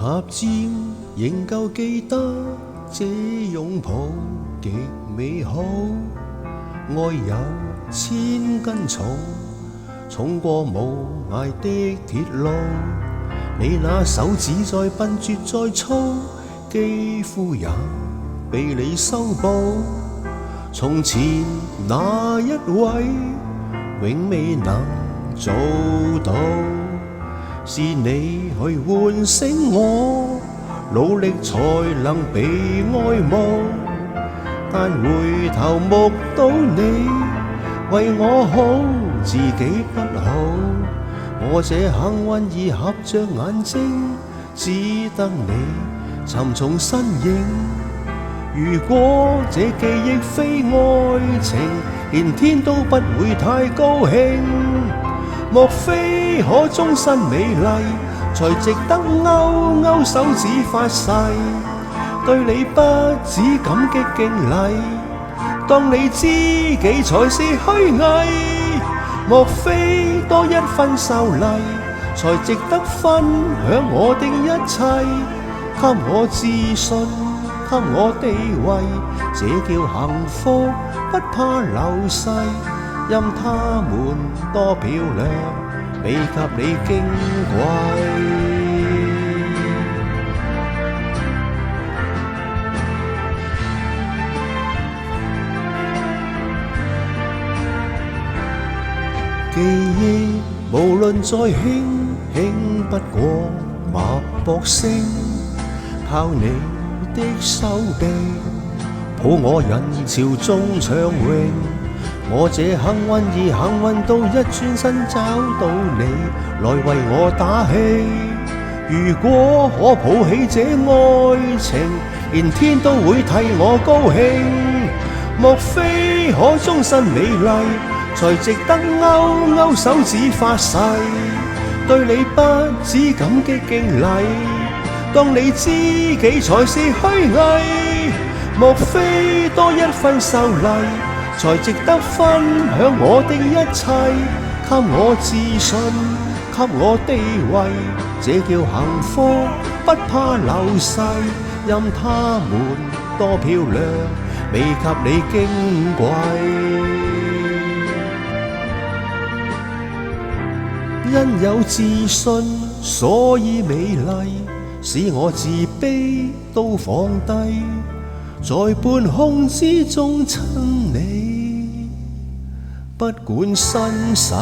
塔尖仍舊記得這擁抱極美好，愛有千斤重，重過無涯的鐵路。你那手指再笨拙再粗，肌膚也被你修補。從前那一位永未能做到，是你去喚醒我，努力才能被愛慕。但回頭目睹你為我好，自己不好。我這幸運兒合着眼睛，只得你沉重身影。如果這記憶非愛情，連天都不會太高興。莫非可終身美麗，才值得勾勾手指發誓，對你不止感激敬禮，當你知己才是虛偽。莫非多一分秀麗，才值得分享我的一切，給我自信，給我地位，這叫幸福，不怕流逝。任他們多漂亮，未及你矜貴。記憶無論再輕，輕不過脈搏聲。靠你的手臂，抱我人潮中暢泳。我這幸運兒幸運到一轉身找到你，來為我打氣。如果可抱起這愛情，連天都會替我高興。莫非可終身美麗，才值得勾勾手指發誓，對你不止感激敬禮，當你知己才是虛偽。莫非多一分秀麗，才值得分享我的一切，給我自信，給我地位，這叫幸福，不怕流逝。任他們多漂亮，未及你矜貴。因有自信，所以美麗，使我自卑都放低，在半空之中親你，不管身世。